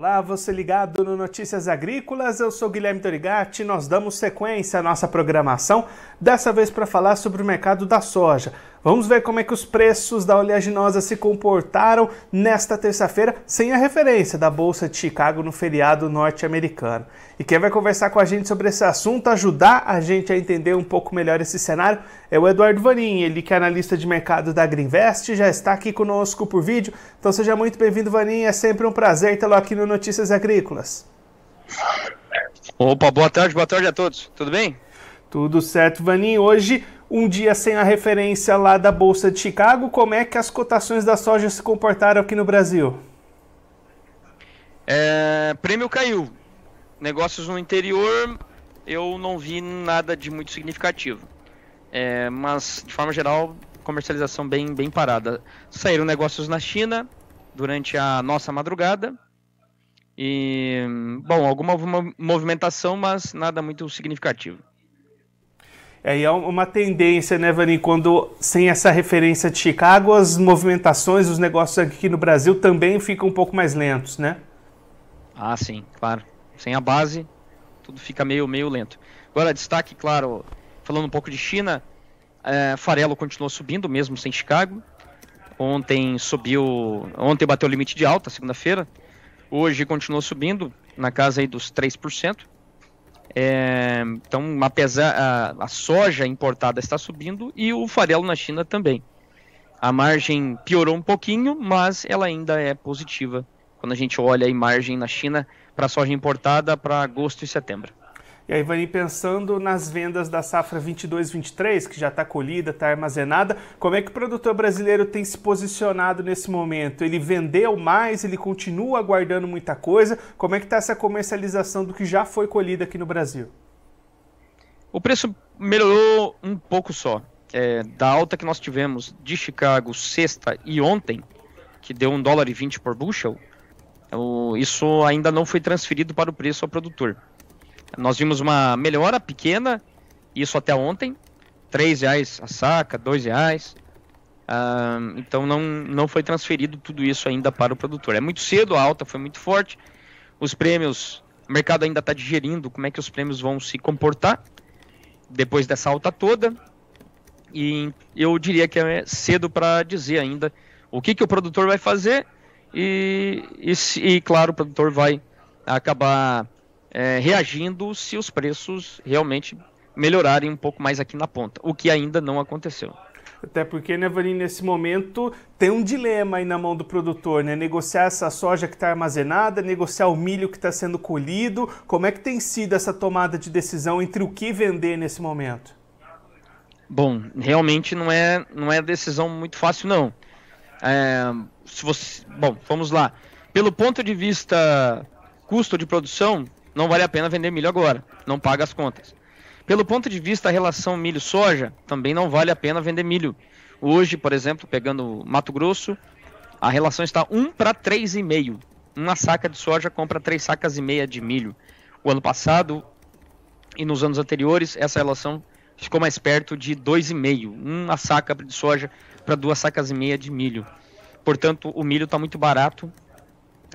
Olá, você ligado no Notícias Agrícolas, eu sou Guilherme Dorigatti, nós damos sequência à nossa programação, dessa vez para falar sobre o mercado da soja. Vamos ver como é que os preços da oleaginosa se comportaram nesta terça-feira, sem a referência da Bolsa de Chicago no feriado norte-americano. E quem vai conversar com a gente sobre esse assunto, ajudar a gente a entender um pouco melhor esse cenário, é o Eduardo Vanin, ele que é analista de mercado da Agrinvest, já está aqui conosco por vídeo. Então seja muito bem-vindo, Vanin, é sempre um prazer tê-lo aqui no Notícias Agrícolas. Opa, boa tarde a todos, tudo bem? Tudo certo, Vanin. Hoje, um dia sem a referência lá da Bolsa de Chicago, como é que as cotações da soja se comportaram aqui no Brasil? Prêmio caiu, negócios no interior eu não vi nada de muito significativo, mas de forma geral, comercialização bem parada. Saíram negócios na China durante a nossa madrugada, e, bom, alguma movimentação, mas nada muito significativo. É uma tendência, né, Vanin, quando sem essa referência de Chicago, as movimentações, os negócios aqui no Brasil também ficam um pouco mais lentos, né? Ah, sim, claro. Sem a base, tudo fica meio lento. Agora, destaque, claro, falando um pouco de China, farelo continuou subindo, mesmo sem Chicago. Ontem bateu o limite de alta, segunda-feira. Hoje continuou subindo, na casa aí dos 3%. Então, apesar a soja importada está subindo e o farelo na China também. A margem piorou um pouquinho, mas ela ainda é positiva quando a gente olha a margem na China para a soja importada para agosto e setembro. E aí, Vanin, pensando nas vendas da safra 22-23, que já está colhida, está armazenada, como é que o produtor brasileiro tem se posicionado nesse momento? Ele vendeu mais? Ele continua guardando muita coisa? Como é que está essa comercialização do que já foi colhido aqui no Brasil? O preço melhorou um pouco só. Da alta que nós tivemos de Chicago sexta e ontem, que deu $1,20 por bushel, isso ainda não foi transferido para o preço ao produtor. Nós vimos uma melhora pequena, isso até ontem, R$3 a saca, R$2. Então não foi transferido tudo isso ainda para o produtor. É muito cedo, a alta foi muito forte, os prêmios, o mercado ainda está digerindo como é que os prêmios vão se comportar depois dessa alta toda, e eu diria que é cedo para dizer ainda o que o produtor vai fazer, e claro, o produtor vai acabar reagindo se os preços realmente melhorarem um pouco mais aqui na ponta, o que ainda não aconteceu. Até porque, né, Vanin, nesse momento tem um dilema aí na mão do produtor, né? Negociar essa soja que está armazenada, negociar o milho que está sendo colhido. Como é que tem sido essa tomada de decisão entre o que vender nesse momento? Bom, realmente não é decisão muito fácil, não. Bom, vamos lá. Pelo ponto de vista custo de produção, não vale a pena vender milho agora, não paga as contas. Pelo ponto de vista relação milho-soja, também não vale a pena vender milho. Hoje, por exemplo, pegando Mato Grosso, a relação está 1 para 3,5. Uma saca de soja compra 3 sacas e meia de milho. O ano passado e nos anos anteriores, essa relação ficou mais perto de 2,5. Uma saca de soja para 2 sacas e meia de milho. Portanto, o milho está muito barato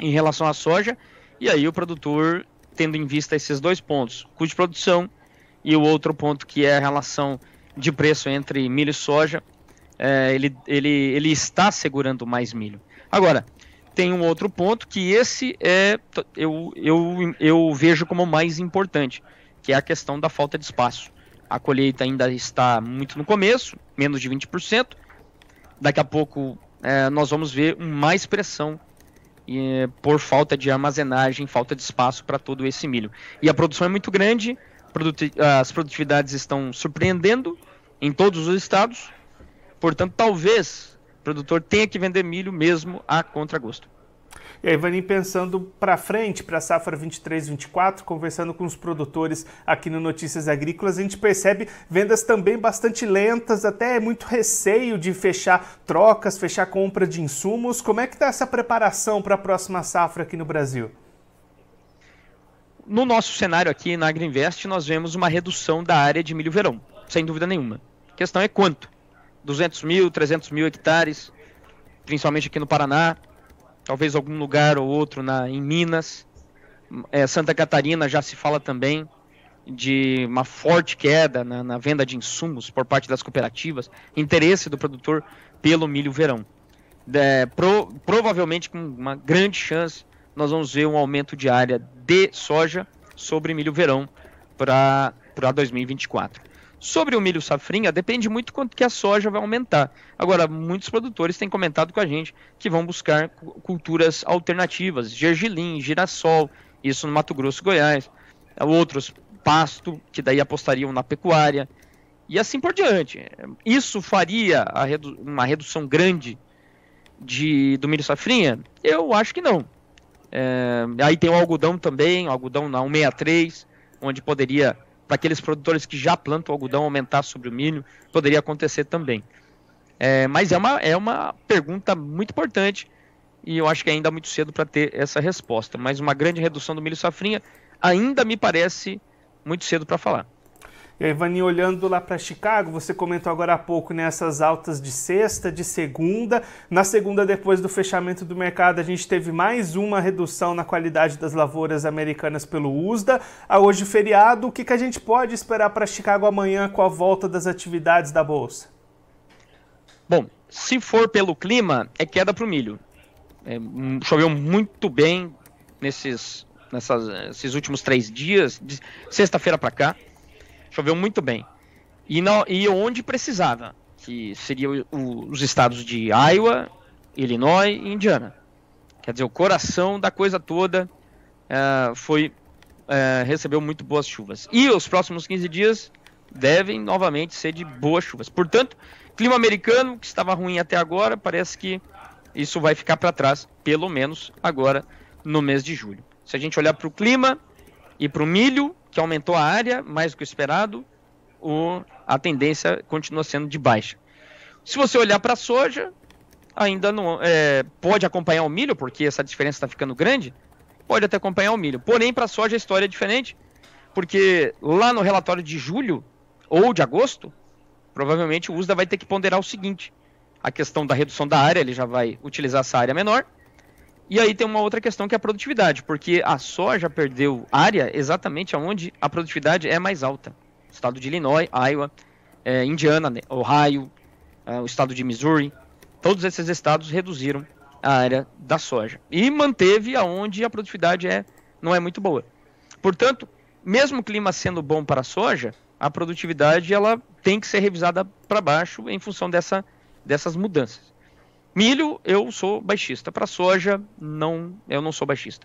em relação à soja, e aí o produtor, tendo em vista esses dois pontos, custo de produção e o outro ponto que é a relação de preço entre milho e soja, ele está segurando mais milho. Agora, tem um outro ponto que esse eu vejo como mais importante, que é a questão da falta de espaço. A colheita ainda está muito no começo, menos de 20%. Daqui a pouco nós vamos ver mais pressão por falta de armazenagem, falta de espaço para todo esse milho. E a produção é muito grande, as produtividades estão surpreendendo em todos os estados, portanto, talvez o produtor tenha que vender milho mesmo a contragosto. E aí, Vanin, pensando para frente, para a safra 23-24, conversando com os produtores aqui no Notícias Agrícolas, a gente percebe vendas também bastante lentas, até muito receio de fechar trocas, fechar compra de insumos. Como é que está essa preparação para a próxima safra aqui no Brasil? No nosso cenário aqui na Agrinvest, nós vemos uma redução da área de milho verão, sem dúvida nenhuma. A questão é quanto? 200 mil, 300 mil hectares, principalmente aqui no Paraná. talvez algum lugar ou outro em Minas. Santa Catarina já se fala também de uma forte queda na venda de insumos por parte das cooperativas, interesse do produtor pelo milho verão. Provavelmente, com uma grande chance, nós vamos ver um aumento de área de soja sobre milho verão para 2024. Sobre o milho safrinha, depende muito quanto que a soja vai aumentar. Agora, muitos produtores têm comentado com a gente que vão buscar culturas alternativas, gergelim, girassol, isso no Mato Grosso e Goiás. Outros, pasto, que daí apostariam na pecuária, e assim por diante. Isso faria uma redução grande do milho safrinha? Eu acho que não. Aí tem o algodão também, o algodão na 163, onde poderia, para aqueles produtores que já plantam algodão, aumentar sobre o milho, poderia acontecer também. Mas é uma pergunta muito importante, e eu acho que ainda é muito cedo para ter essa resposta. Mas uma grande redução do milho safrinha ainda me parece muito cedo para falar. E aí, Vaninho, olhando lá para Chicago, você comentou agora há pouco nessas altas de sexta, de segunda. Na segunda, depois do fechamento do mercado, a gente teve mais uma redução na qualidade das lavouras americanas pelo USDA. Hoje, feriado, o que a gente pode esperar para Chicago amanhã com a volta das atividades da Bolsa? Bom, se for pelo clima, é queda para o milho. Choveu muito bem nesses últimos 3 dias, de sexta-feira para cá. Choveu muito bem. E onde precisava, que seria os estados de Iowa, Illinois e Indiana. Quer dizer, o coração da coisa toda recebeu muito boas chuvas. E os próximos 15 dias devem novamente ser de boas chuvas. Portanto, clima americano, que estava ruim até agora, parece que isso vai ficar para trás, pelo menos agora no mês de julho. Se a gente olhar para o clima e para o milho, que aumentou a área mais do que o esperado, a tendência continua sendo de baixa. Se você olhar para a soja, ainda não pode acompanhar o milho, porque essa diferença está ficando grande, pode até acompanhar o milho. Porém, para a soja a história é diferente, porque lá no relatório de julho ou de agosto, provavelmente o USDA vai ter que ponderar o seguinte: a questão da redução da área, ele já vai utilizar essa área menor. E aí tem uma outra questão, que é a produtividade, porque a soja perdeu área exatamente onde a produtividade é mais alta. Estado de Illinois, Iowa, Indiana, Ohio, o estado de Missouri, todos esses estados reduziram a área da soja. E manteve aonde a produtividade não é muito boa. Portanto, mesmo o clima sendo bom para a soja, a produtividade ela tem que ser revisada para baixo em função dessas mudanças. Milho, eu sou baixista. Para soja, eu não sou baixista.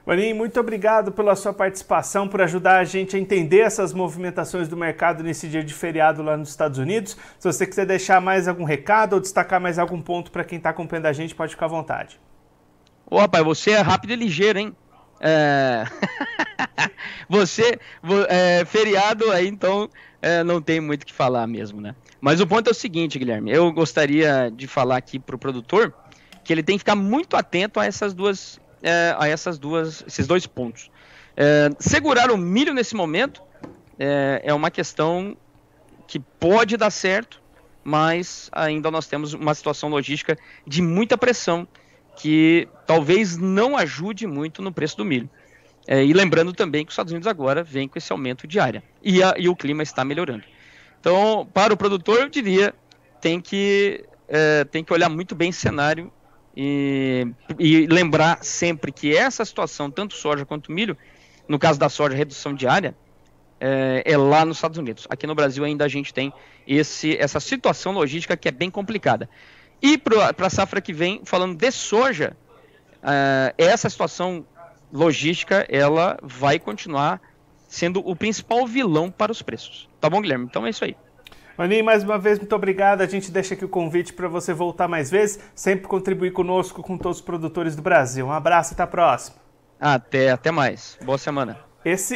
Vaninho, muito obrigado pela sua participação, por ajudar a gente a entender essas movimentações do mercado nesse dia de feriado lá nos Estados Unidos. Se você quiser deixar mais algum recado ou destacar mais algum ponto para quem está acompanhando a gente, pode ficar à vontade. Ô, rapaz, você é rápido e ligeiro, hein? Feriado aí, então não tem muito o que falar mesmo, né? Mas o ponto é o seguinte, Guilherme, eu gostaria de falar aqui para o produtor que ele tem que ficar muito atento a esses dois pontos. Segurar o milho nesse momento é uma questão que pode dar certo, mas ainda nós temos uma situação logística de muita pressão que talvez não ajude muito no preço do milho. E lembrando também que os Estados Unidos agora vem com esse aumento de área e o clima está melhorando. Então, para o produtor, eu diria, tem que olhar muito bem esse cenário e lembrar sempre que essa situação, tanto soja quanto milho, no caso da soja, redução de área, é lá nos Estados Unidos. Aqui no Brasil ainda a gente tem essa situação logística que é bem complicada. E para a safra que vem, falando de soja, essa situação logística ela vai continuar sendo o principal vilão para os preços. Tá bom, Guilherme? Então é isso aí. Vaninho, mais uma vez, muito obrigado. A gente deixa aqui o convite para você voltar mais vezes, sempre contribuir conosco, com todos os produtores do Brasil. Um abraço e até a próxima. Até mais. Boa semana.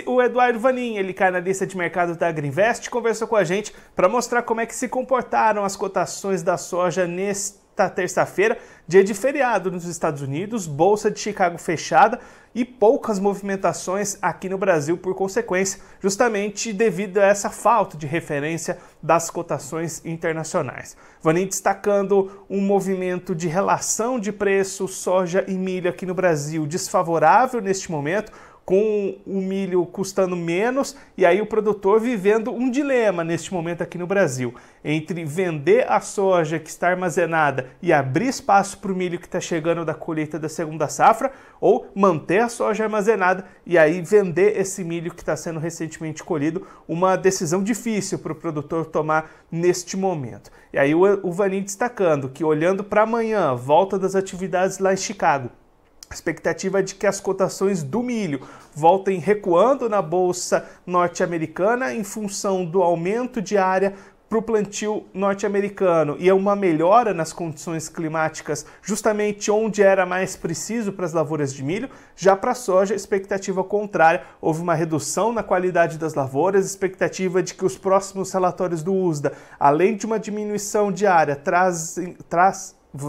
O Eduardo Vanin, ele cai na lista de mercado da Agriinvest, conversou com a gente para mostrar como é que se comportaram as cotações da soja nesta nesta terça-feira, dia de feriado nos Estados Unidos, Bolsa de Chicago fechada e poucas movimentações aqui no Brasil por consequência, justamente devido a essa falta de referência das cotações internacionais. Vanin destacando um movimento de relação de preço soja e milho aqui no Brasil desfavorável neste momento, com o milho custando menos e aí o produtor vivendo um dilema neste momento aqui no Brasil, entre vender a soja que está armazenada e abrir espaço para o milho que está chegando da colheita da segunda safra, ou manter a soja armazenada e aí vender esse milho que está sendo recentemente colhido, uma decisão difícil para o produtor tomar neste momento. E aí o Vanin destacando que olhando para amanhã, volta das atividades lá em Chicago, a expectativa é de que as cotações do milho voltem recuando na bolsa norte-americana em função do aumento de área para o plantio norte-americano e uma melhora nas condições climáticas justamente onde era mais preciso para as lavouras de milho. Já para a soja, expectativa contrária, houve uma redução na qualidade das lavouras, expectativa de que os próximos relatórios do USDA, além de uma diminuição de área,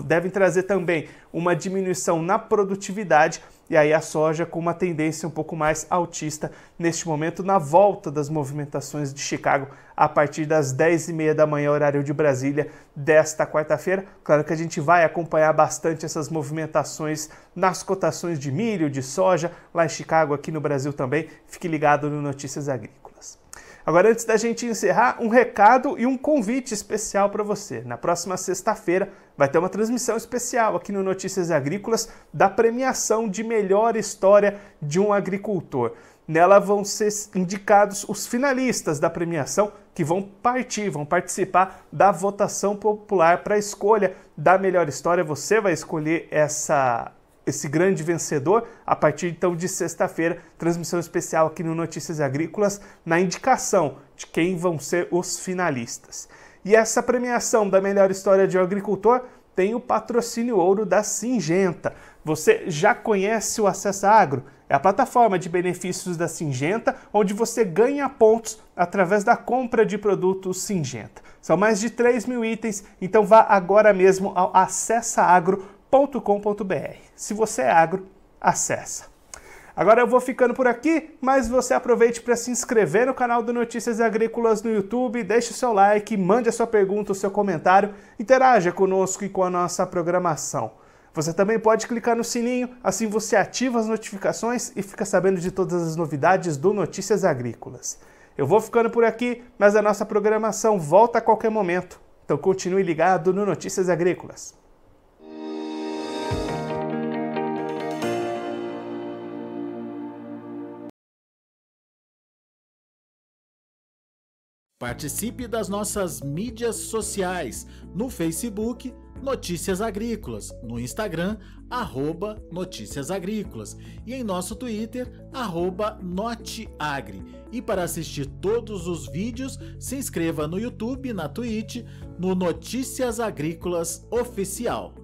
devem trazer também uma diminuição na produtividade e aí a soja com uma tendência um pouco mais altista neste momento na volta das movimentações de Chicago a partir das 10h30 da manhã, horário de Brasília, desta quarta-feira. Claro que a gente vai acompanhar bastante essas movimentações nas cotações de milho, de soja, lá em Chicago, aqui no Brasil também. Fique ligado no Notícias Agrícolas. Agora, antes da gente encerrar, um recado e um convite especial para você. Na próxima sexta-feira vai ter uma transmissão especial aqui no Notícias Agrícolas da premiação de melhor história de um agricultor. Nela vão ser indicados os finalistas da premiação que vão participar da votação popular para a escolha da melhor história. Você vai escolher esse grande vencedor a partir então de sexta-feira, transmissão especial aqui no Notícias Agrícolas, na indicação de quem vão ser os finalistas. E essa premiação da melhor história de um agricultor tem o patrocínio ouro da Syngenta. Você já conhece o Acessa Agro? É a plataforma de benefícios da Syngenta, onde você ganha pontos através da compra de produtos Syngenta. São mais de 3.000 itens, então vá agora mesmo ao acessaagro.com.br. Se você é agro, acessa. Agora eu vou ficando por aqui, mas você aproveite para se inscrever no canal do Notícias Agrícolas no YouTube, deixe o seu like, mande a sua pergunta, o seu comentário, interaja conosco e com a nossa programação. Você também pode clicar no sininho, assim você ativa as notificações e fica sabendo de todas as novidades do Notícias Agrícolas. Eu vou ficando por aqui, mas a nossa programação volta a qualquer momento, então continue ligado no Notícias Agrícolas. Participe das nossas mídias sociais, no Facebook, Notícias Agrícolas, no Instagram, @Notícias Agrícolas e em nosso Twitter, @Noteagri. E para assistir todos os vídeos, se inscreva no YouTube, na Twitch, no Notícias Agrícolas Oficial.